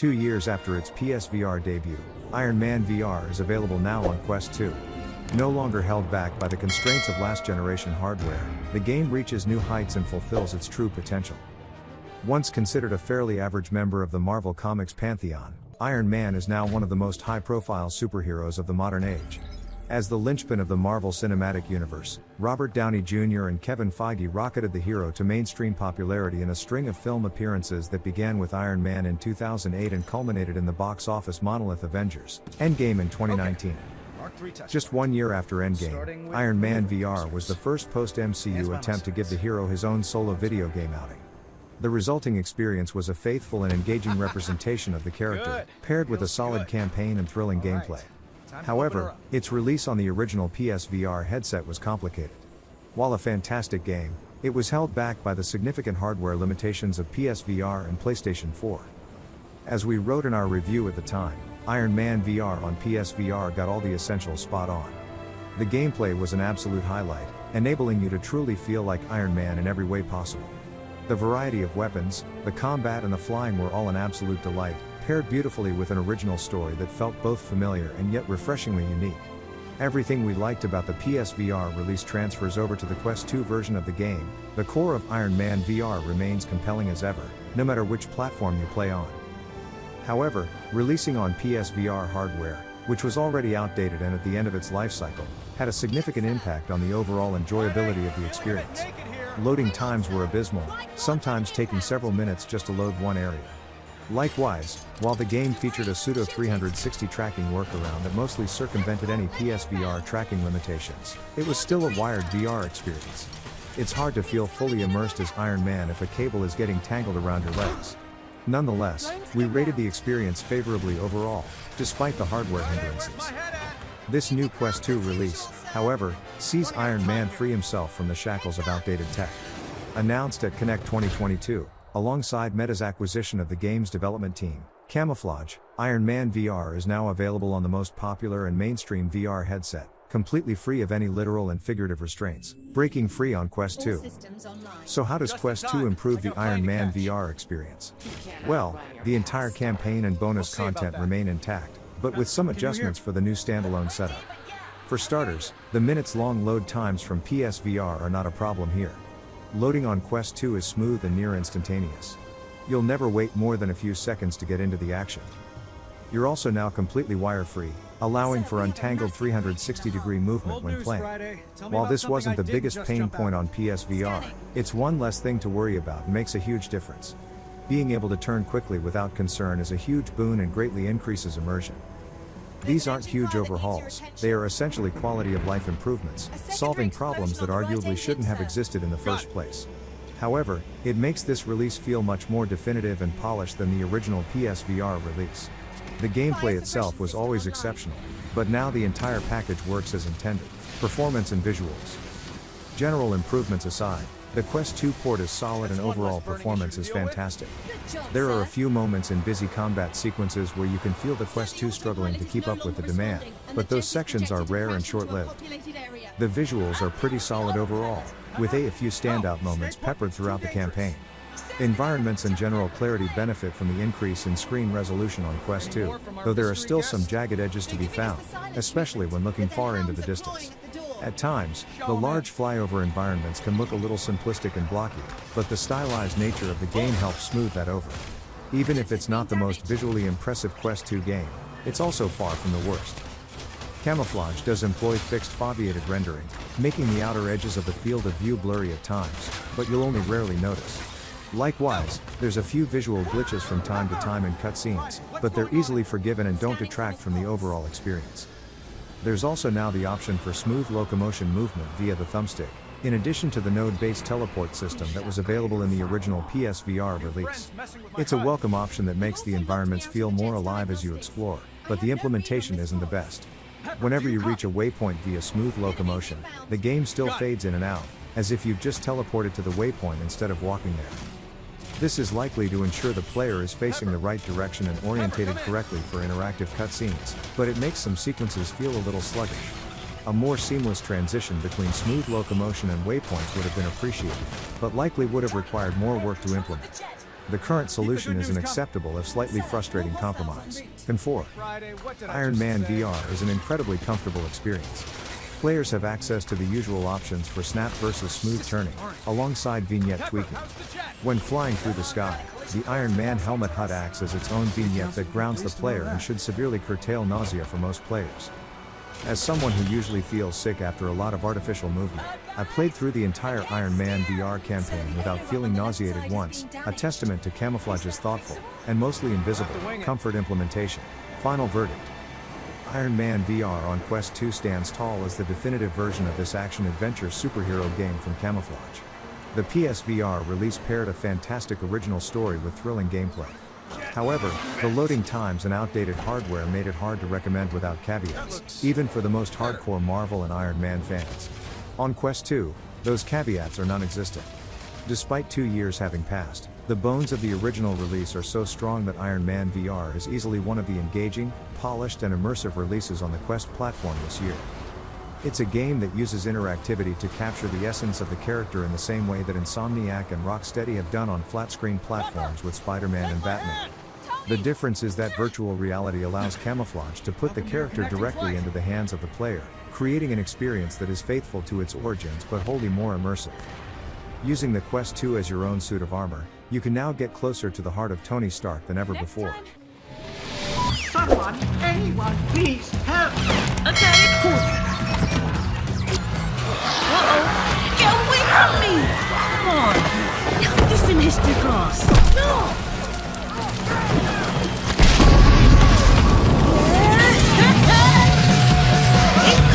2 years after its PSVR debut, Ironman VR is available now on Quest 2. No longer held back by the constraints of last-generation hardware, the game reaches new heights and fulfills its true potential. Once considered a fairly average member of the Marvel Comics pantheon, Iron Man is now one of the most high-profile superheroes of the modern age. As the linchpin of the Marvel Cinematic Universe, Robert Downey Jr. and Kevin Feige rocketed the hero to mainstream popularity in a string of film appearances that began with Iron Man in 2008 and culminated in the box office monolith Avengers: Endgame in 2019. Just 1 year after Endgame, Iron Man VR was the first post-MCU attempt to give the hero his own solo video game outing. The resulting experience was a faithful and engaging representation of the character, paired with a solid campaign and thrilling gameplay. However, its release on the original PSVR headset was complicated. While a fantastic game, it was held back by the significant hardware limitations of PSVR and PlayStation 4. As we wrote in our review at the time, Iron Man VR on PSVR got all the essentials spot on. The gameplay was an absolute highlight, enabling you to truly feel like Iron Man in every way possible. The variety of weapons, the combat and the flying were all an absolute delight, paired beautifully with an original story that felt both familiar and yet refreshingly unique. Everything we liked about the PSVR release transfers over to the Quest 2 version of the game. The core of Iron Man VR remains compelling as ever, no matter which platform you play on. However, releasing on PSVR hardware, which was already outdated and at the end of its life cycle, had a significant impact on the overall enjoyability of the experience. Loading times were abysmal, sometimes taking several minutes just to load one area. Likewise, while the game featured a pseudo 360 tracking workaround that mostly circumvented any PSVR tracking limitations, it was still a wired VR experience. It's hard to feel fully immersed as Iron Man if a cable is getting tangled around your legs. Nonetheless, we rated the experience favorably overall, despite the hardware hindrances. This new Quest 2 release, however, sees Iron Man free himself from the shackles of outdated tech. Announced at Connect 2022, alongside Meta's acquisition of the game's development team, Camouflage, Iron Man VR is now available on the most popular and mainstream VR headset, completely free of any literal and figurative restraints, breaking free on Quest 2. So how does Quest 2 improve the Iron Man VR experience? Well, the entire campaign and bonus content remain intact, but with some adjustments for the new standalone setup. For starters, the minutes-long load times from PSVR are not a problem here. Loading on Quest 2 is smooth and near instantaneous. You'll never wait more than a few seconds to get into the action. You're also now completely wire-free, allowing for untangled 360-degree movement when playing. While this wasn't the biggest pain point on PSVR, it's one less thing to worry about and makes a huge difference. Being able to turn quickly without concern is a huge boon and greatly increases immersion. These aren't huge overhauls, they are essentially quality-of-life improvements, solving problems that arguably shouldn't have existed in the first place. However, it makes this release feel much more definitive and polished than the original PSVR release. The gameplay itself was always exceptional, but now the entire package works as intended. Performance and visuals. General improvements aside, the Quest 2 port is solid and overall performance is fantastic. There are a few moments in busy combat sequences where you can feel the Quest 2 struggling to keep up with the demand, but those sections are rare and short-lived. The visuals are pretty solid overall, with a few standout moments peppered throughout the campaign. Environments and general clarity benefit from the increase in screen resolution on Quest 2, though there are still some jagged edges to be found, especially when looking far into the distance. At times, the large flyover environments can look a little simplistic and blocky, but the stylized nature of the game helps smooth that over. Even if it's not the most visually impressive Quest 2 game, it's also far from the worst. Camouflage does employ fixed foveated rendering, making the outer edges of the field of view blurry at times, but you'll only rarely notice. Likewise, there's a few visual glitches from time to time in cutscenes, but they're easily forgiven and don't detract from the overall experience. There's also now the option for smooth locomotion movement via the thumbstick, in addition to the node-based teleport system that was available in the original PSVR release. It's a welcome option that makes the environments feel more alive as you explore, but the implementation isn't the best. Whenever you reach a waypoint via smooth locomotion, the game still fades in and out, as if you've just teleported to the waypoint instead of walking there. This is likely to ensure the player is facing the right direction and orientated correctly for interactive cutscenes, but it makes some sequences feel a little sluggish. A more seamless transition between smooth locomotion and waypoints would have been appreciated, but likely would have required more work to implement. the current solution is an acceptable if slightly frustrating compromise. Con 4. Iron Man VR is an incredibly comfortable experience. Players have access to the usual options for snap versus smooth turning, alongside vignette tweaking. When flying through the sky, the Iron Man helmet HUD acts as its own vignette that grounds the player and should severely curtail nausea for most players. As someone who usually feels sick after a lot of artificial movement, I played through the entire Iron Man VR campaign without feeling nauseated once, a testament to Camouflage's thoughtful, and mostly invisible, comfort implementation. Final verdict. Iron Man VR on Quest 2 stands tall as the definitive version of this action-adventure superhero game from Camouflage. The PSVR release paired a fantastic original story with thrilling gameplay. However, the loading times and outdated hardware made it hard to recommend without caveats, even for the most hardcore Marvel and Iron Man fans. On Quest 2, those caveats are non-existent. Despite 2 years having passed, the bones of the original release are so strong that Iron Man VR is easily one of the engaging, polished and immersive releases on the Quest platform this year. It's a game that uses interactivity to capture the essence of the character in the same way that Insomniac and Rocksteady have done on flat-screen platforms with Spider-Man and Batman. The difference is that virtual reality allows Camouflage to put the character directly into the hands of the player, creating an experience that is faithful to its origins but wholly more immersive. Using the Quest 2 as your own suit of armor, you can now get closer to the heart of Tony Stark than ever before. Someone, anyone, please help! Okay. Uh-oh! Get away from me! Come on! This in history class!